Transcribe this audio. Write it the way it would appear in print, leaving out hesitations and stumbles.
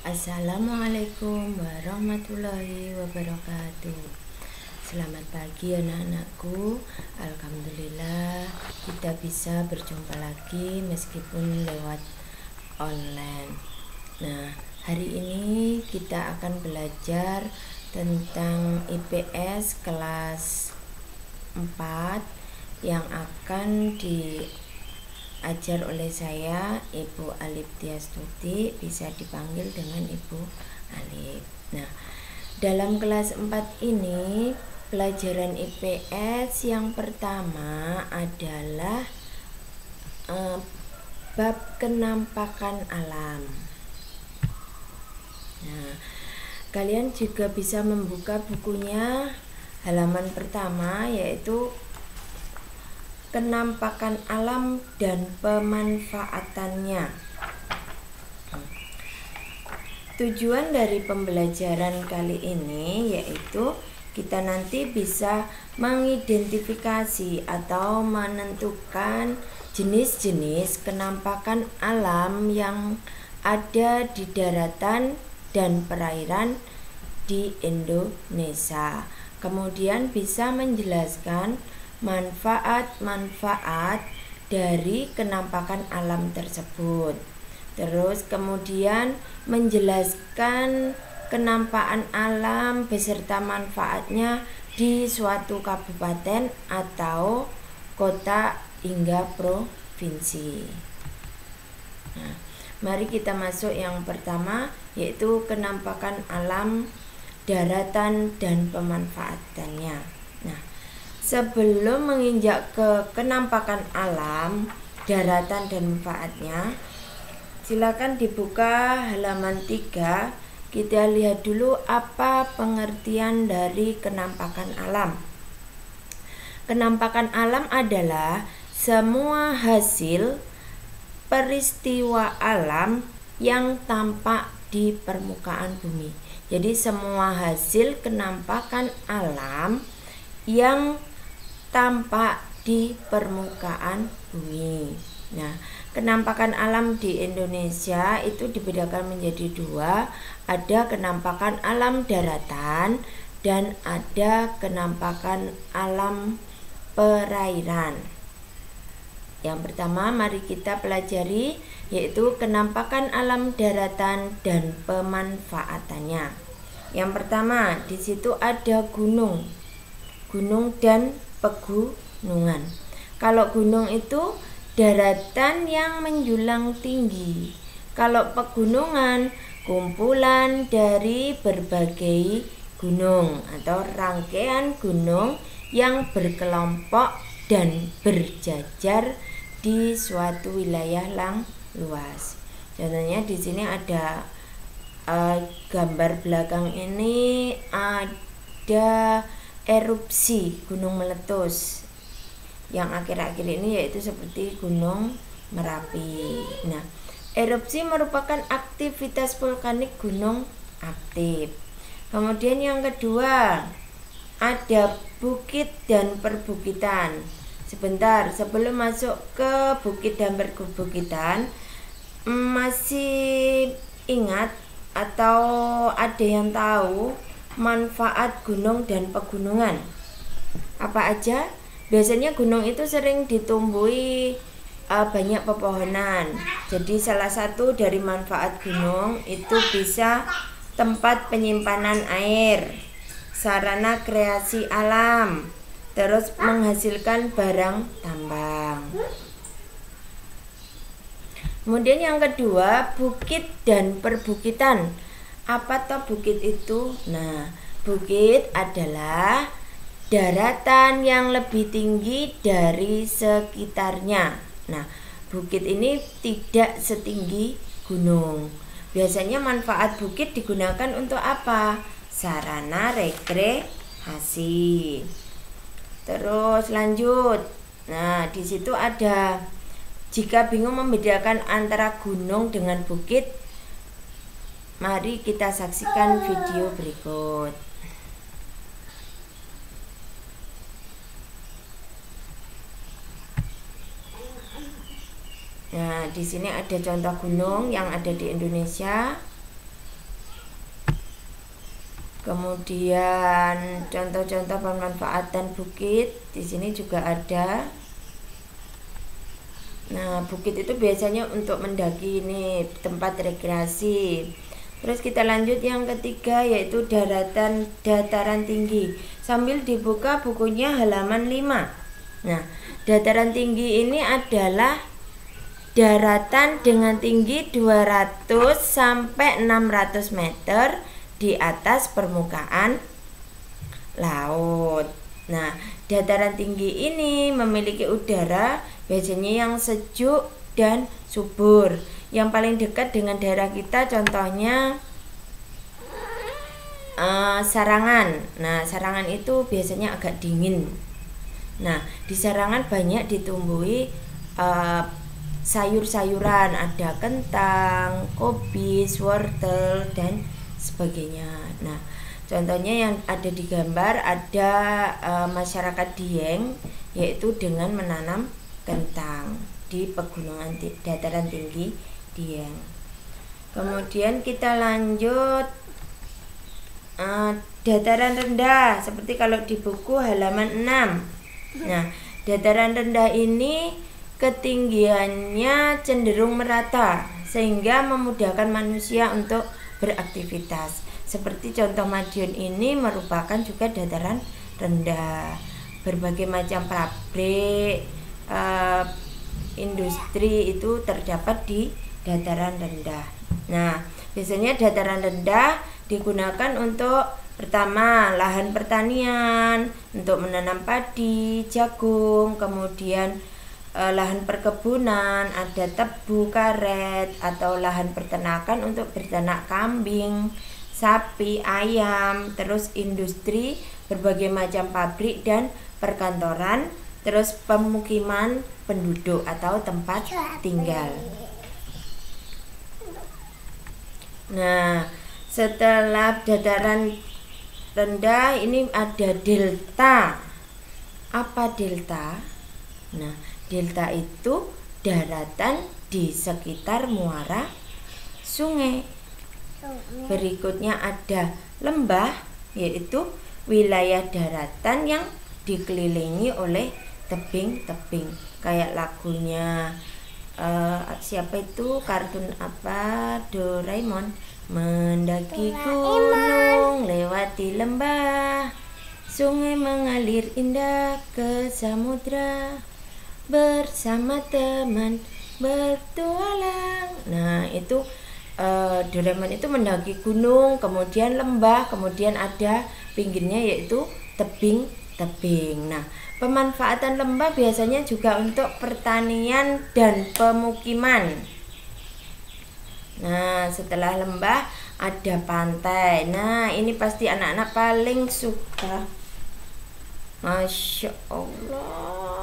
Assalamualaikum warahmatullahi wabarakatuh. Selamat pagi anak-anakku. Alhamdulillah kita bisa berjumpa lagi meskipun lewat online. Nah, hari ini kita akan belajar tentang IPS kelas 4 yang akan diajar oleh saya, Ibu Alif Tiastuti, bisa dipanggil dengan Ibu Alif. Nah, dalam kelas 4 ini pelajaran IPS yang pertama adalah bab kenampakan alam. Nah, kalian juga bisa membuka bukunya halaman pertama, yaitu kenampakan alam dan pemanfaatannya. Tujuan dari pembelajaran kali ini yaitu kita nanti bisa mengidentifikasi atau menentukan jenis-jenis kenampakan alam yang ada di daratan dan perairan di Indonesia. Kemudian bisa menjelaskan manfaat-manfaat dari kenampakan alam tersebut. Terus kemudian menjelaskan kenampakan alam beserta manfaatnya di suatu kabupaten atau kota hingga provinsi. Nah, mari kita masuk yang pertama, yaitu kenampakan alam daratan dan pemanfaatannya. Nah, sebelum menginjak ke kenampakan alam, daratan dan manfaatnya, silakan dibuka halaman 3. Kita lihat dulu apa pengertian dari kenampakan alam. Kenampakan alam adalah semua hasil peristiwa alam yang tampak di permukaan bumi. Jadi semua hasil kenampakan alam yang tampak di permukaan bumi. Nah, kenampakan alam di Indonesia itu dibedakan menjadi 2. Ada kenampakan alam daratan dan ada kenampakan alam perairan. Yang pertama mari kita pelajari, yaitu kenampakan alam daratan dan pemanfaatannya. Yang pertama, di situ ada gunung dan pegunungan. Kalau gunung itu daratan yang menjulang tinggi. Kalau pegunungan, kumpulan dari berbagai gunung atau rangkaian gunung yang berkelompok dan berjajar di suatu wilayah yang luas. Contohnya di sini ada gambar belakang ini ada erupsi gunung meletus yang akhir-akhir ini, yaitu seperti Gunung Merapi. Nah, erupsi merupakan aktivitas vulkanik gunung aktif. Kemudian yang kedua, ada bukit dan perbukitan. Sebentar, sebelum masuk ke bukit dan perbukitan, masih ingat atau ada yang tahu manfaat gunung dan pegunungan? Apa aja? Biasanya gunung itu sering ditumbuhi banyak pepohonan. Jadi salah satu dari manfaat gunung itu bisa tempat penyimpanan air, sarana kreasi alam, terus menghasilkan barang tambang. Kemudian yang kedua, bukit dan perbukitan. Apa toh bukit itu? Nah, bukit adalah daratan yang lebih tinggi dari sekitarnya. Nah, bukit ini tidak setinggi gunung. Biasanya manfaat bukit digunakan untuk apa? Sarana rekreasi. Terus lanjut. Nah, di situ ada, jika bingung membedakan antara gunung dengan bukit, mari kita saksikan video berikut. Nah, di sini ada contoh gunung yang ada di Indonesia. Kemudian contoh-contoh pemanfaatan bukit di sini juga ada. Nah, bukit itu biasanya untuk mendaki, ini tempat rekreasi. Terus kita lanjut yang ketiga, yaitu dataran tinggi. Sambil dibuka bukunya halaman 5. Nah, dataran tinggi ini adalah daratan dengan tinggi 200 sampai 600 meter di atas permukaan laut. Nah, dataran tinggi ini memiliki udara biasanya yang sejuk dan subur. Yang paling dekat dengan daerah kita contohnya Sarangan. Nah, Sarangan itu biasanya agak dingin. Nah, di Sarangan banyak ditumbuhi sayur-sayuran, ada kentang, kobis, wortel, dan sebagainya. Nah, contohnya yang ada di gambar ada masyarakat Dieng, yaitu dengan menanam kentang di pegunungan dataran tinggi Dieng. Kemudian kita lanjut dataran rendah, seperti kalau di buku halaman 6. Nah, dataran rendah ini ketinggiannya cenderung merata sehingga memudahkan manusia untuk beraktivitas. Seperti contoh Madiun ini merupakan juga dataran rendah. Berbagai macam pabrik, industri itu terdapat di dataran rendah. Nah, biasanya dataran rendah digunakan untuk pertama lahan pertanian untuk menanam padi, jagung, kemudian lahan perkebunan, ada tebu, karet, atau lahan peternakan untuk berternak kambing, sapi, ayam, terus industri, berbagai macam pabrik dan perkantoran, terus pemukiman penduduk atau tempat tinggal. Nah, setelah dataran rendah ini ada delta. Apa delta? Nah, delta itu daratan di sekitar muara sungai. Berikutnya ada lembah, yaitu wilayah daratan yang dikelilingi oleh tebing-tebing. Kayak lagunya siapa itu, kartun apa, Doraemon, mendaki gunung, lewati lembah, sungai mengalir indah ke samudra, bersama teman bertualang. Nah, itu Doraemon itu mendaki gunung, kemudian lembah, kemudian ada pinggirnya yaitu tebing-tebing. Nah, pemanfaatan lembah biasanya juga untuk pertanian dan pemukiman. Nah, setelah lembah ada pantai. Nah, ini pasti anak-anak paling suka. Masya Allah.